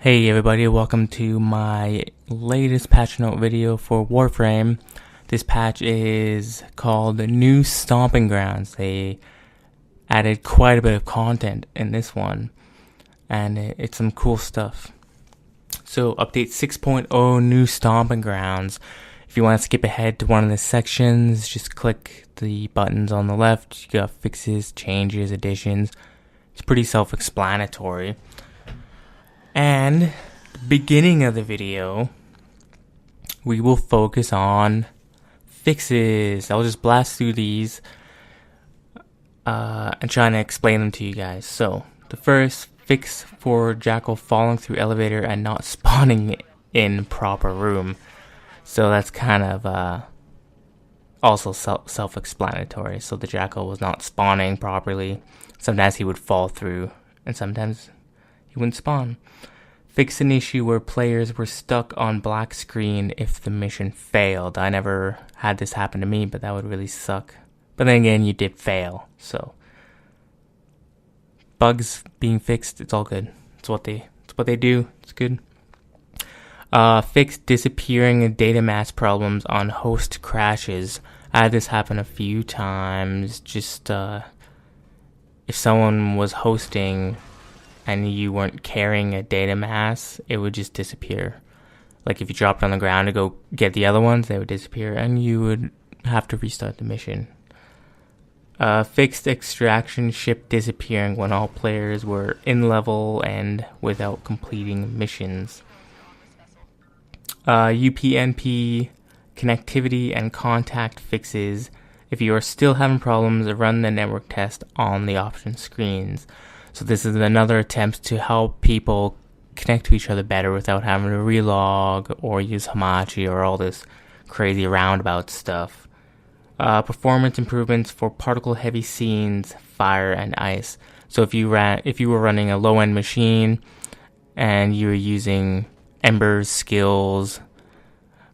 Hey everybody, welcome to my latest patch note video for Warframe. This patch is called the New Stompin Grounds. They added quite a bit of content in this one, and it's some cool stuff. So update 6.0 New Stompin Grounds. If you want to skip ahead to one of the sections, just click the buttons on the left. You got fixes, changes, additions. It's pretty self-explanatory. And the beginning of the video, we will focus on fixes. I'll just blast through these and trying to explain them to you guys. So the first fix for Jackal falling through elevator and not spawning in proper room. So that's kind of also self-explanatory. So the Jackal was not spawning properly. Sometimes he would fall through, and sometimes he wouldn't spawn. Fix an issue where players were stuck on black screen if the mission failed. I never had this happen to me, but that would really suck. But then again, you did fail, so bugs being fixed, it's all good. It's what they do. It's good. Fix disappearing data mass problems on host crashes. I had this happen a few times. Just if someone was hosting and you weren't carrying a data mass, it would just disappear. Like if you dropped on the ground to go get the other ones, they would disappear and you would have to restart the mission. Fixed extraction ship disappearing when all players were in level and without completing missions. UPnP connectivity and contact fixes. If you are still having problems, run the network test on the option screens. So this is another attempt to help people connect to each other better without having to relog or use Hamachi or all this crazy roundabout stuff. Performance improvements for particle-heavy scenes, fire, and ice. So if you were running a low-end machine and you were using Ember's skills,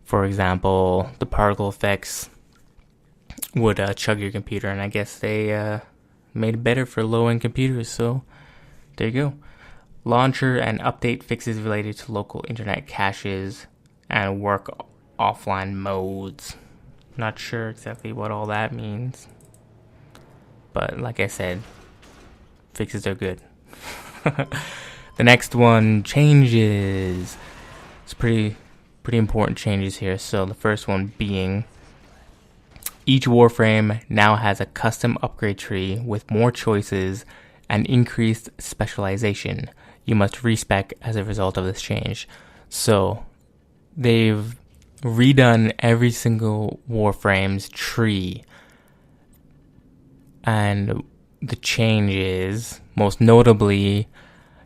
for example, the particle effects would chug your computer, and I guess they made it better for low-end computers, so there you go. Launcher and update fixes related to local internet caches and work offline modes. Not sure exactly what all that means, but like I said, fixes are good. The next one, changes. It's pretty important changes here. So the first one being, each Warframe now has a custom upgrade tree with more choices and increased specialization. You must respec as a result of this change. So they've redone every single Warframe's tree. And the change is, most notably,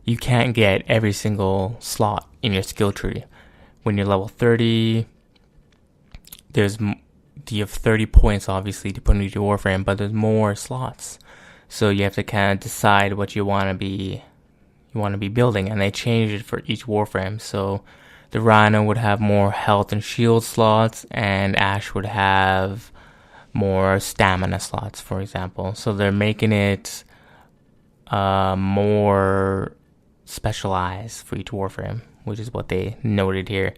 you can't get every single slot in your skill tree. When you're level 30, you have 30 points obviously to put into your Warframe, but there's more slots. So you have to kind of decide what you want to be building, and they changed it for each Warframe. So the Rhino would have more health and shield slots, and Ash would have more stamina slots, for example. So they're making it more specialized for each Warframe, which is what they noted here.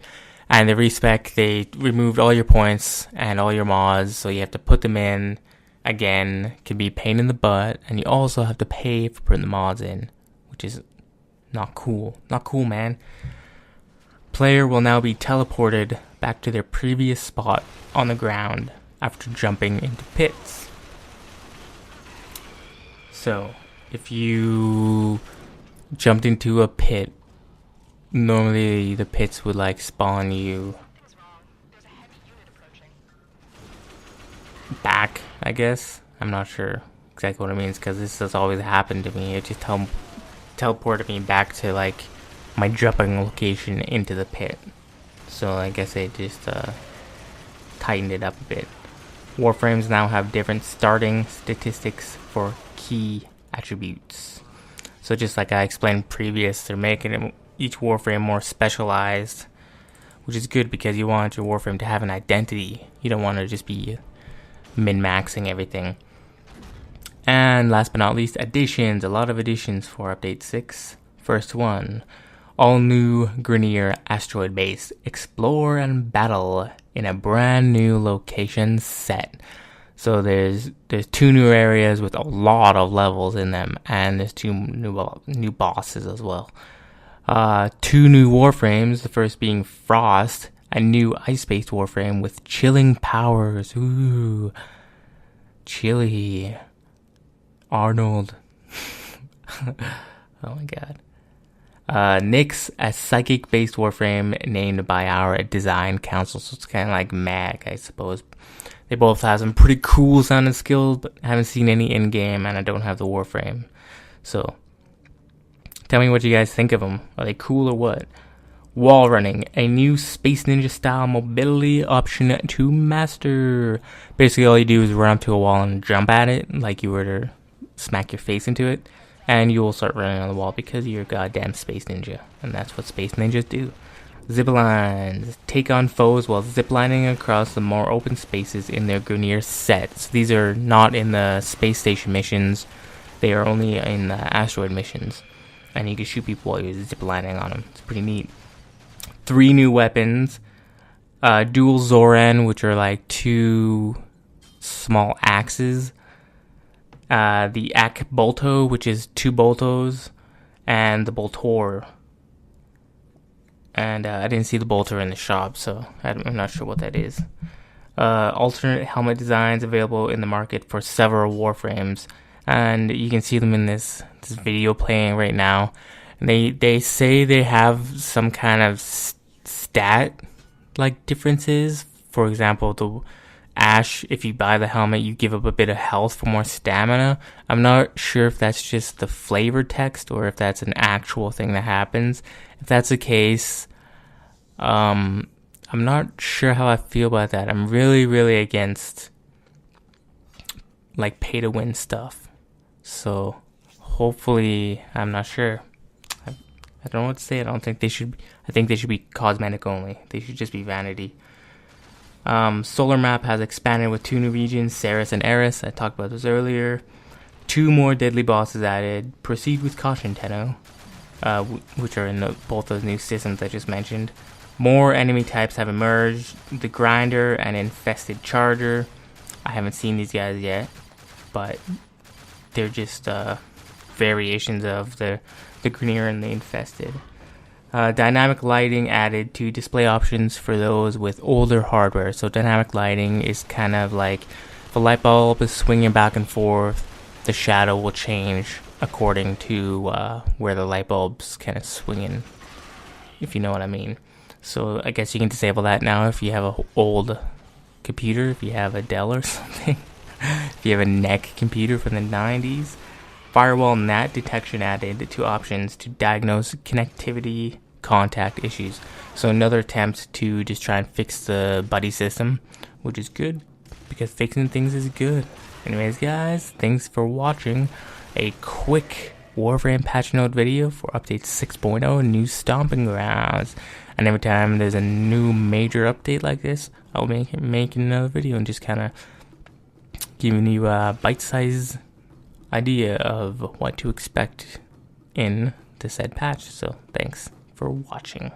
And the respec, they removed all your points and all your mods, so you have to put them in again. Can be a pain in the butt, and you also have to pay for putting the mods in, which is not cool. Not cool, man. Player will now be teleported back to their previous spot on the ground after jumping into pits. So, if you jumped into a pit, normally the pits would like spawn you back, I guess. I'm not sure exactly what it means because this has always happened to me. It just teleported me back to like my jumping location into the pit. So I guess they just tightened it up a bit. Warframes now have different starting statistics for key attributes. So just like I explained previous, they're making each Warframe more specialized, which is good because you want your Warframe to have an identity. You don't want to just be min-maxing everything. And last but not least, additions. A lot of additions for update 6. First one, All new Grineer asteroid base. Explore and battle in a brand new location set. So there's 2 new areas with a lot of levels in them, and there's 2 new bosses as well. 2 new Warframes, the first being Frost, a new ice-based Warframe with chilling powers. Ooh, chilly. Arnold. Oh my god. Nyx, a psychic-based Warframe named by our design council, so it's kind of like Mag, I suppose. They both have some pretty cool sounding skills, but I haven't seen any in-game, and I don't have the Warframe. So, tell me what you guys think of them. Are they cool or what? Wall running, a new Space Ninja style mobility option to master. Basically, all you do is run up to a wall and jump at it, like you were to smack your face into it, and you will start running on the wall because you're a goddamn Space Ninja, and that's what Space Ninjas do. Ziplines, take on foes while ziplining across the more open spaces in their Grineer set. So these are not in the space station missions, they are only in the asteroid missions, and you can shoot people while you're ziplining on them. It's pretty neat. 3 new weapons, dual Zoran, which are like 2 small axes, the Ak Bolto, which is 2 Boltos, and the Boltor. And I didn't see the bolter in the shop, so I'm not sure what that is. Alternate helmet designs available in the market for several Warframes, and you can see them in this video playing right now. And they say they have some kind of stat like differences. For example, the Ash, if you buy the helmet, you give up a bit of health for more stamina. I'm not sure if that's just the flavor text or if that's an actual thing that happens. If that's the case, I'm not sure how I feel about that. I'm really against like pay to win stuff. So hopefully, I'm not sure. I don't know what to say. I think they should be cosmetic only. They should just be vanity. Solar map has expanded with 2 new regions, Ceres and Eris. I talked about this earlier. 2 more deadly bosses added. Proceed with caution, Tenno, which are in both those new systems I just mentioned. More enemy types have emerged. The Grinder and Infested Charger. I haven't seen these guys yet, but they're just variations of the Grineer and the Infested. Dynamic lighting added to display options for those with older hardware. So dynamic lighting is kind of like if a light bulb is swinging back and forth, the shadow will change according to where the light bulb's kind of swinging, if you know what I mean. So I guess you can disable that now if you have an old computer, if you have a Dell or something, if you have a NEC computer from the 90s. Firewall NAT detection added to options to diagnose connectivity contact issues. So another attempt to just try and fix the buddy system, which is good because fixing things is good. Anyways, guys, thanks for watching a quick Warframe patch note video for update 6.0 new Stompin Grounds. And every time there's a new major update like this, I'll make another video and just kind of giving you a bite-sized idea of what to expect in the said patch. So thanks for watching.